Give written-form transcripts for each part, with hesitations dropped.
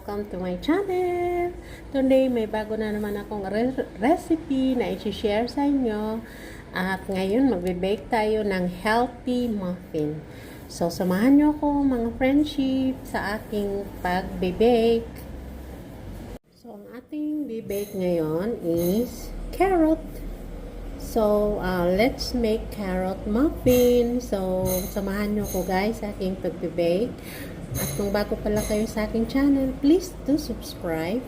welcome to my channel. Today may bago na naman akong recipe na i-share sa inyo. At ngayon magbe-bake tayo ng healthy muffin. So samahan nyo ako mga friendship sa aking pagbe-bake. So ang ating bibake ngayon is carrot. So, let's make carrot muffin. So, samahan nyo ko guys sa aking pagbe-bake. At kung bago pala kayo sa aking channel, please do subscribe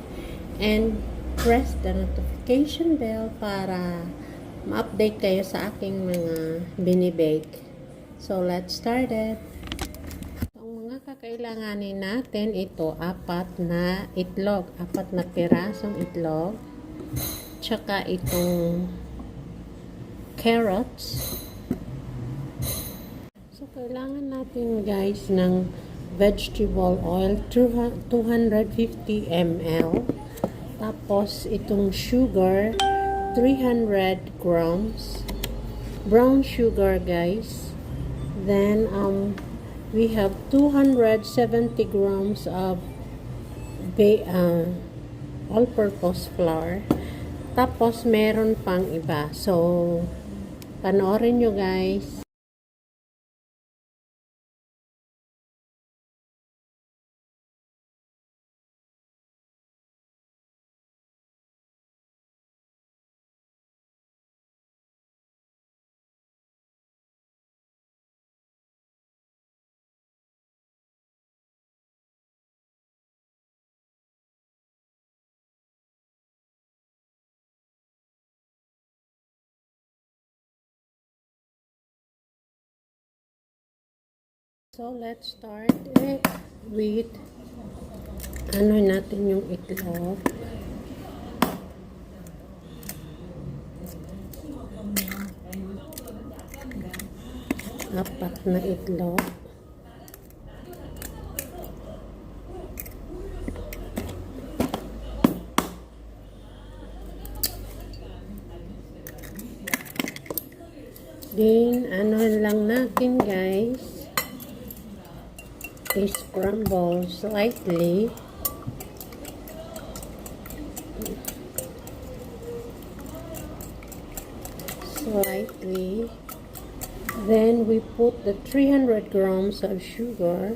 and press the notification bell para ma-update kayo sa aking mga binibake. So, let's start it. Ang mga kakailanganin natin, ito, 4 na itlog. 4 na pirasong itlog. Tsaka itong carrots. So, kailangan natin guys ng vegetable oil 250 ml. Tapos, itong sugar 300 grams. Brown sugar guys. Then, we have 270 grams of all-purpose flour. Tapos, meron pang iba. So, panoorin nyo guys. So, let's start it with natin yung itlog. Apat na itlog. Then, lang natin guys, scramble slightly. Then we put the 300 grams of sugar.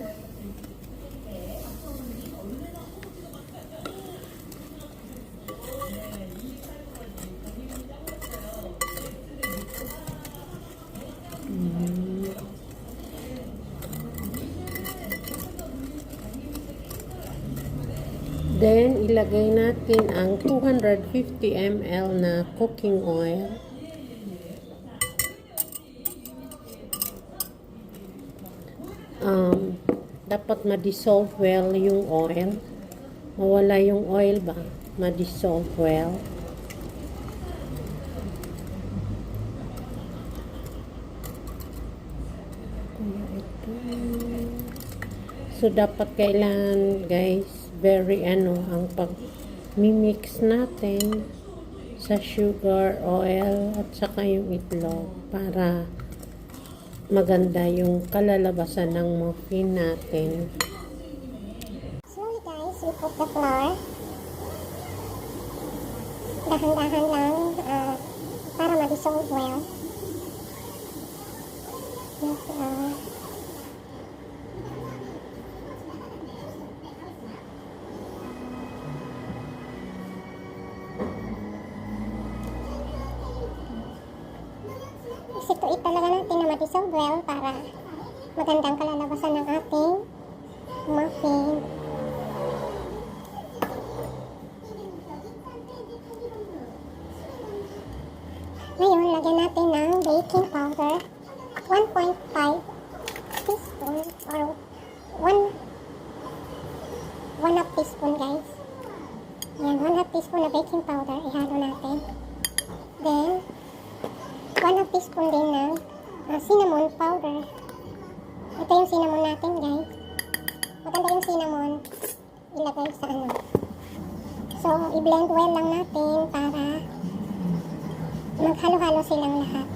Then, ilagay natin ang 250 ml na cooking oil. Dapat ma-dissolve well yung oil. Mawala yung oil ba? Ma-dissolve well. So, dapat kailangan guys, very ang pag-mix natin sa sugar, oil, at saka yung itlog para maganda yung kalalabasan ng muffin natin. Slowly guys, we put the flour. Dahan-dahan lang para ma-dissolve well. Isituit talaga natin na ma-dissolve well para magandang kalalabasan ng ating muffin. Ngayon, lagyan natin ng baking powder 1.5 teaspoon or 1/2 teaspoon guys. Yan, 1/2 teaspoon na baking powder, ihalo natin. Then 1/2 teaspoon din ng cinnamon powder. Ito yung cinnamon natin guys. Maganda yung cinnamon ilagay sa So, i-blend well lang natin para maghalo-halo silang lahat.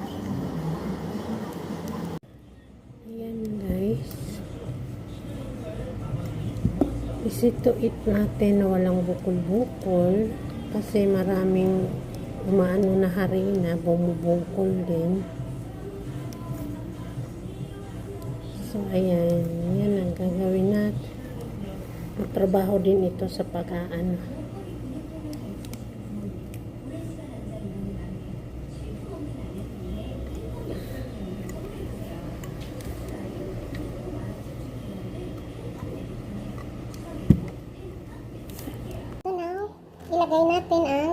Ayan guys. easy to eat natin na walang bukol-bukol kasi maraming umaano na harina, bumubukol din. So ayan, yan ang gagawin natin. Magtrabaho din ito sa pag-aano. Ilagay natin ang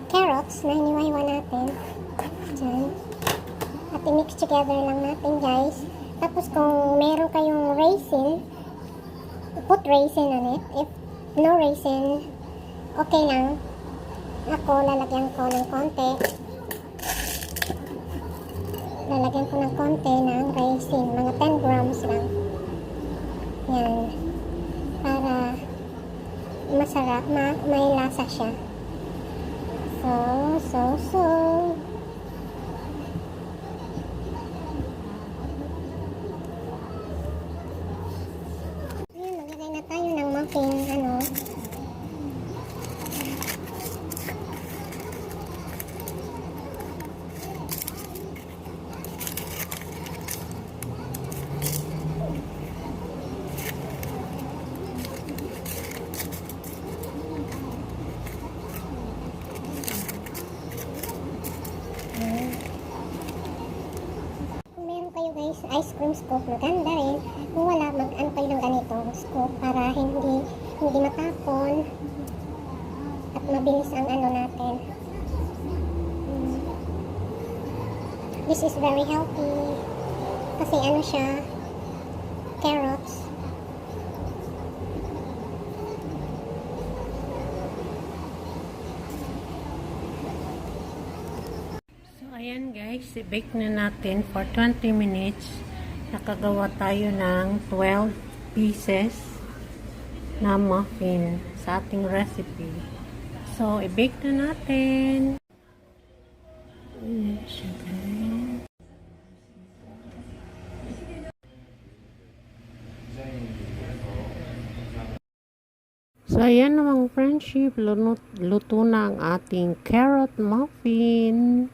carrots na hiniwa-hiwa natin. Diyan. At i-mix together lang natin, guys. Tapos kung meron kayong raisin, put raisin on it. If no raisin, okay lang. Ako, lalagyan ko ng konti. Lalagyan ko ng konti ng raisin. Mga 10 grams lang. Yan. Para masarap, may lasa siya. So. Ayan, maglagay na tayo ng muffin, Kung meron kayo guys, ice cream scoop, maganda rin. Kung wala, mag-ano kayo ng ganito, scoop, para hindi matapon at mabilis ang ano natin. This is very healthy kasi ano siya, carrots. Ayan guys, i-bake na natin for 20 minutes. Nakagawa tayo ng 12 pieces na muffin sa ating recipe. So, i-bake na natin. Ayan siya guys. So, ayan namang friendship. Luto na ang ating carrot muffin.